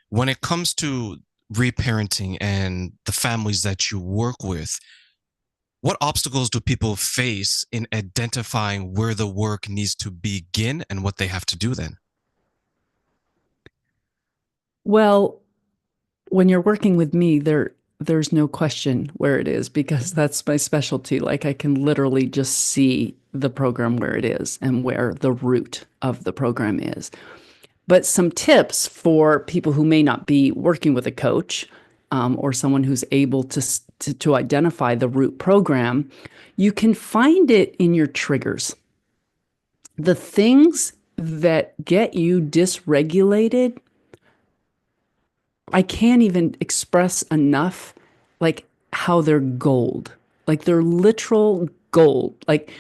When it comes to reparenting and the families that you work with, what obstacles do people face in identifying where the work needs to begin and what they have to do then? Well, when you're working with me, there's no question where it is because that's my specialty. Like I can literally just see the program where it is and where the root of the program is. But some tips for people who may not be working with a coach or someone who's able to identify the root program, you can find it in your triggers. The things that get you dysregulated, I can't even express enough like how they're gold. Like they're literal gold. Like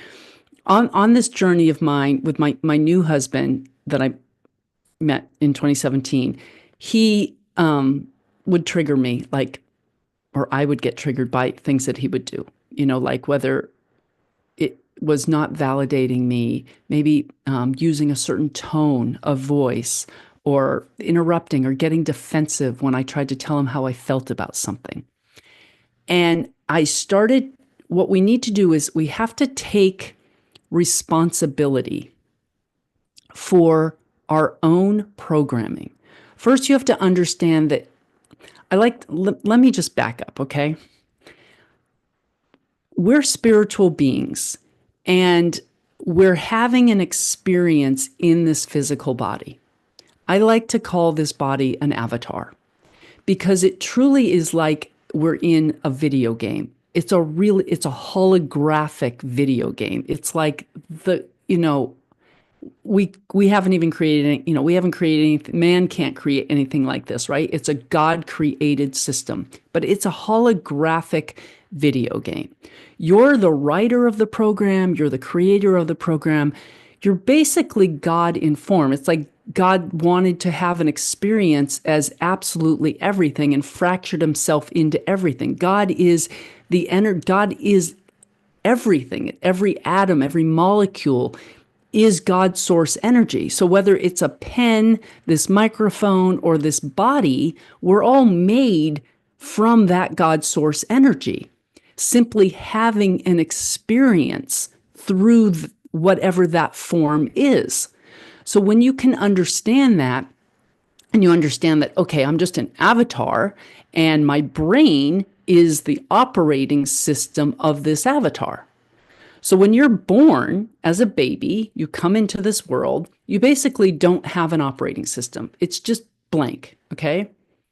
on this journey of mine with my new husband that I met in 2017, he would trigger me like, or I would get triggered by things that he would do, like whether it was not validating me, maybe using a certain tone of voice or interrupting or getting defensive when I tried to tell him how I felt about something. And I started, what we need to do is we have to take responsibility for our own programming. First, you have to understand that let me just back up, okay? We're spiritual beings and we're having an experience in this physical body. I like to call this body an avatar because it truly is like we're in a video game. It's a holographic video game. It's like we haven't even created any, we haven't created anything. Man can't create anything like this, right? It's a God created system, but it's a holographic video game. You're the writer of the program, you're the creator of the program. You're basically God in form. It's like God wanted to have an experience as absolutely everything and fractured himself into everything. God is everything. Every atom, every molecule is God's source energy. So whether it's a pen, this microphone, or this body, we're all made from that God source energy. Simply having an experience through whatever that form is. So when you can understand that, and you understand that, okay, I'm just an avatar, and my brain is the operating system of this avatar. So when you're born as a baby, you come into this world, you basically don't have an operating system. It's just blank, okay?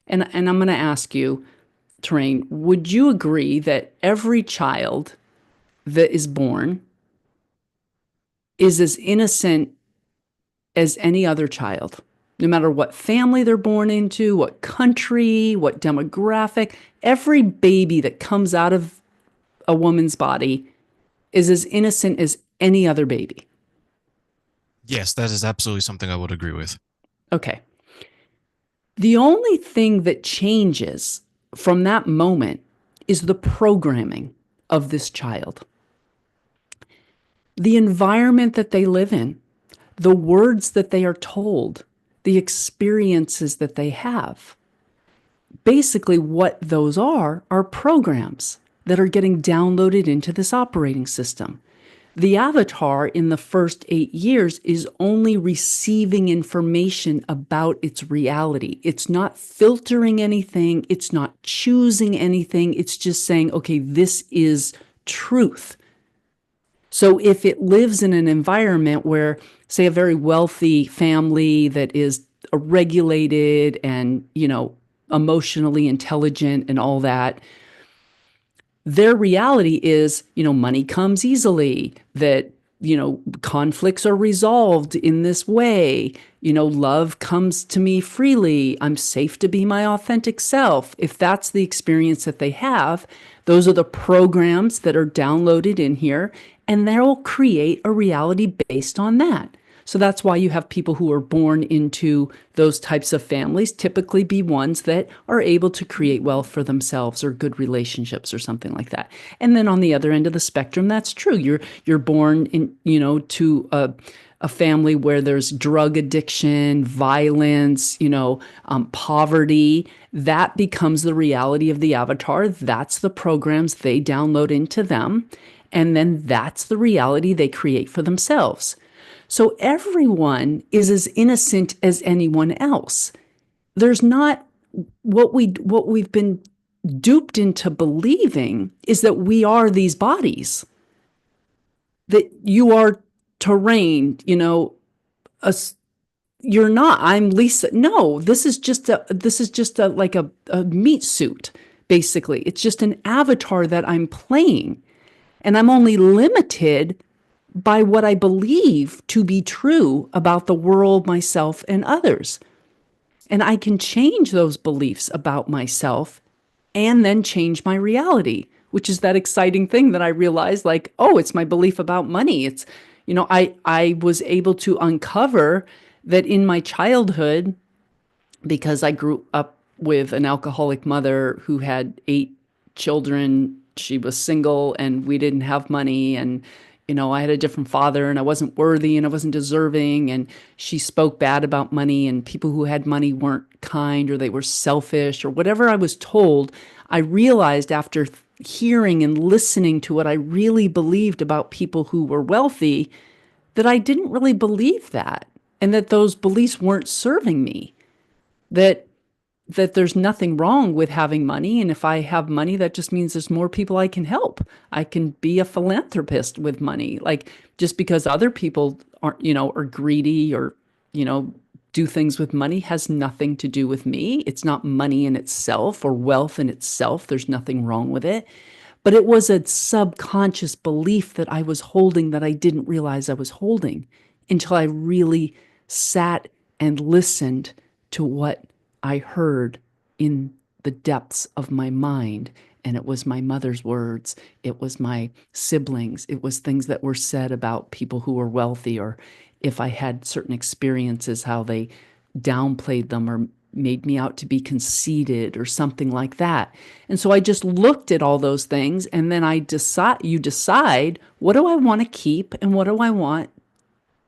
And I'm going to ask you, Terrain, would you agree that every child that is born is as innocent as any other child? No matter what family they're born into, what country, what demographic, every baby that comes out of a woman's body is as innocent as any other baby. Yes, that is absolutely something I would agree with. Okay. The only thing that changes from that moment is the programming of this child, the environment that they live in, the words that they are told, the experiences that they have. Basically, what those are programs that are getting downloaded into this operating system. The avatar in the first 8 years is only receiving information about its reality. It's not filtering anything. It's not choosing anything. It's just saying, okay, this is truth. So if it lives in an environment where, say, a very wealthy family that is regulated and, emotionally intelligent and all that, their reality is, money comes easily, that, conflicts are resolved in this way, love comes to me freely, I'm safe to be my authentic self. If that's the experience that they have, those are the programs that are downloaded in here, and they'll create a reality based on that. So that's why you have people who are born into those types of families typically be ones that are able to create wealth for themselves or good relationships or something like that. And then on the other end of the spectrum, that's true. You're born in, to a family where there's drug addiction, violence, poverty. That becomes the reality of the avatar. That's the programs they download into them. And then that's the reality they create for themselves. So everyone is as innocent as anyone else. There's not what we've been duped into believing is that we are these bodies, that you are terrain, a, you're not. I'm Lisa. No, this is just a like a meat suit, basically. It's just an avatar that I'm playing. And I'm only limited by what I believe to be true about the world, myself, and others. And I can change those beliefs about myself and then change my reality, which is that exciting thing that I realized, like, oh, it's my belief about money. I was able to uncover that in my childhood, because I grew up with an alcoholic mother who had 8 children. She was single and we didn't have money. And, I had a different father and I wasn't worthy and I wasn't deserving. And she spoke bad about money, and people who had money weren't kind or they were selfish or whatever I was told. I realized after hearing and listening to what I really believed about people who were wealthy that I didn't really believe that, and that those beliefs weren't serving me. That there's nothing wrong with having money, and if I have money, that just means there's more people I can help. I can be a philanthropist with money. Like, just because other people aren't, are greedy or, you know, do things with money has nothing to do with me. It's not money in itself or wealth in itself. There's nothing wrong with it. But it was a subconscious belief that I was holding that I didn't realize I was holding until I really sat and listened to what I heard in the depths of my mind. And it was my mother's words. It was my siblings. It was things that were said about people who were wealthy, or if I had certain experiences, how they downplayed them or made me out to be conceited or something like that. And so I just looked at all those things, and then you decide, what do I want to keep and what do I want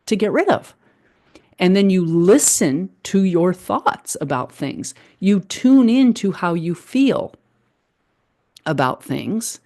to get rid of? And then you listen to your thoughts about things. You tune into how you feel about things.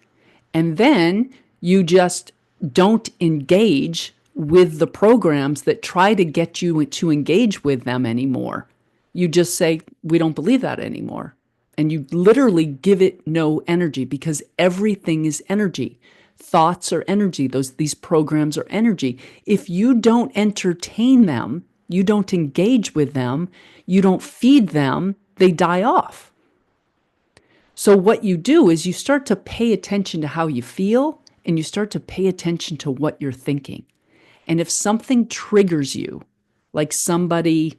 And then you just don't engage with the programs that try to get you to engage with them anymore. You just say, we don't believe that anymore. And you literally give it no energy, because everything is energy. Thoughts are energy. These programs are energy. If you don't entertain them, you don't engage with them, you don't feed them, they die off. So what you do is you start to pay attention to how you feel, and you start to pay attention to what you're thinking. And if something triggers you, like somebody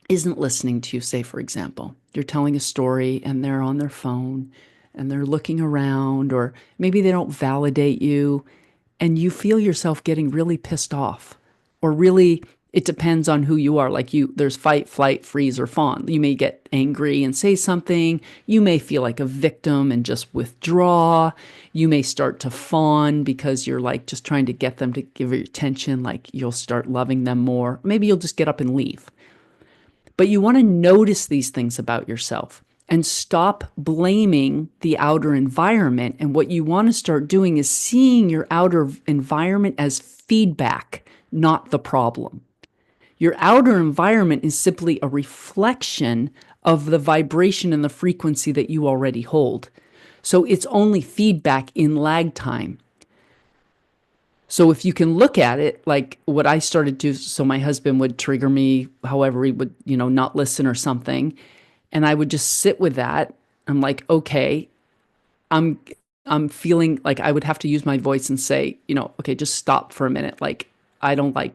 isn't listening to you, say, for example, you're telling a story and they're on their phone and they're looking around, or maybe they don't validate you, and you feel yourself getting really pissed off, or really, it depends on who you are. Like, there's fight, flight, freeze, or fawn. You may get angry and say something. You may feel like a victim and just withdraw. You may start to fawn because you're like just trying to get them to give you attention. Like, you'll start loving them more. Maybe you'll just get up and leave. But you want to notice these things about yourself and stop blaming the outer environment. And what you want to start doing is seeing your outer environment as feedback, not the problem. Your outer environment is simply a reflection of the vibration and the frequency that you already hold. So it's only feedback in lag time. So if you can look at it like what I started to, so my husband would trigger me, however he would, not listen or something. And I would just sit with that. I'm like, okay, I'm I'm feeling like I would have to use my voice and say, okay, just stop for a minute. Like, I don't like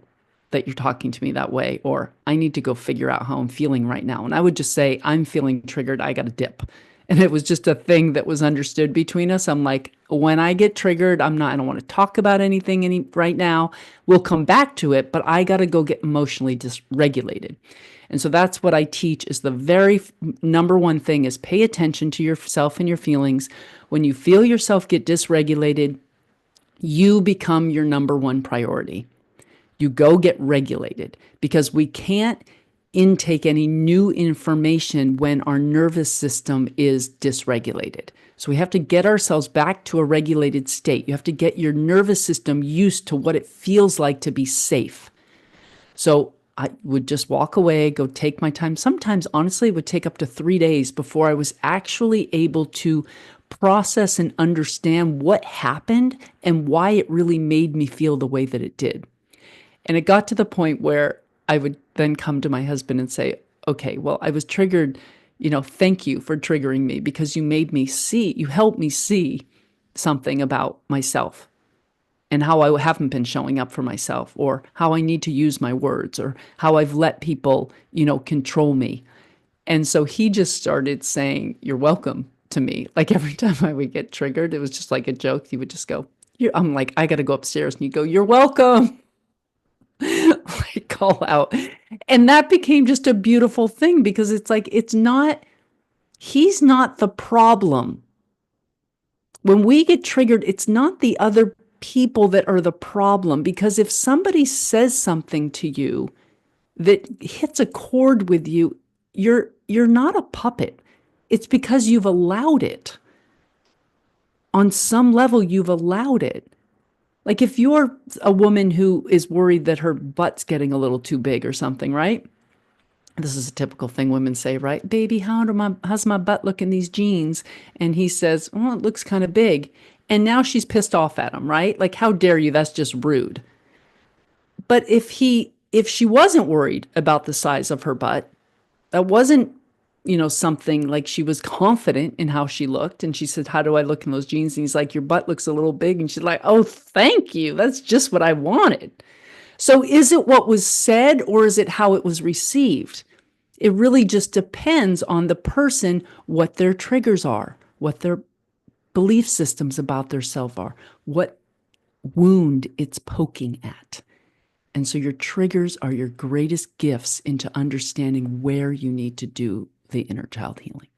that you're talking to me that way, or I need to go figure out how I'm feeling right now. And I would just say, I'm feeling triggered. I got to dip. And it was just a thing that was understood between us. I'm like, when I get triggered, I don't want to talk about anything right now. We'll come back to it, but I got to go get emotionally dysregulated. And so that's what I teach, is the very number one thing is pay attention to yourself and your feelings. When you feel yourself get dysregulated, you become your number one priority. You go get regulated because we can't intake any new information when our nervous system is dysregulated. So we have to get ourselves back to a regulated state. You have to get your nervous system used to what it feels like to be safe. So I would just walk away, go take my time. Sometimes, honestly, it would take up to 3 days before I was actually able to process and understand what happened and why it really made me feel the way that it did. And it got to the point where I would then come to my husband and say, okay, well, I was triggered. Thank you for triggering me because you helped me see something about myself and how I haven't been showing up for myself, or how I need to use my words, or how I've let people, control me. And so he just started saying, "You're welcome," to me. Like every time I would get triggered, it was just like a joke. He would just go, I'm like, I got to go upstairs. And you go, "You're welcome." Like call out. And that became just a beautiful thing because it's like, he's not the problem. When we get triggered, it's not the other people that are the problem. Because if somebody says something to you that hits a chord with you, you're not a puppet. It's because you've allowed it. On some level, you've allowed it. Like if you're a woman who is worried that her butt's getting a little too big or something, right? This is a typical thing women say, right? Baby, how's my butt look in these jeans? And he says, "Oh, it looks kind of big." And now she's pissed off at him, right? Like, how dare you? That's just rude. But if she wasn't worried about the size of her butt, that wasn't, something like she was confident in how she looked. And she said, "How do I look in those jeans?" And he's like, "Your butt looks a little big." And she's like, "Oh, thank you. That's just what I wanted." So is it what was said or is it how it was received? It really just depends on the person, what their triggers are, what their belief systems about their self are, what wound it's poking at. And so your triggers are your greatest gifts into understanding where you need to do the inner child healing.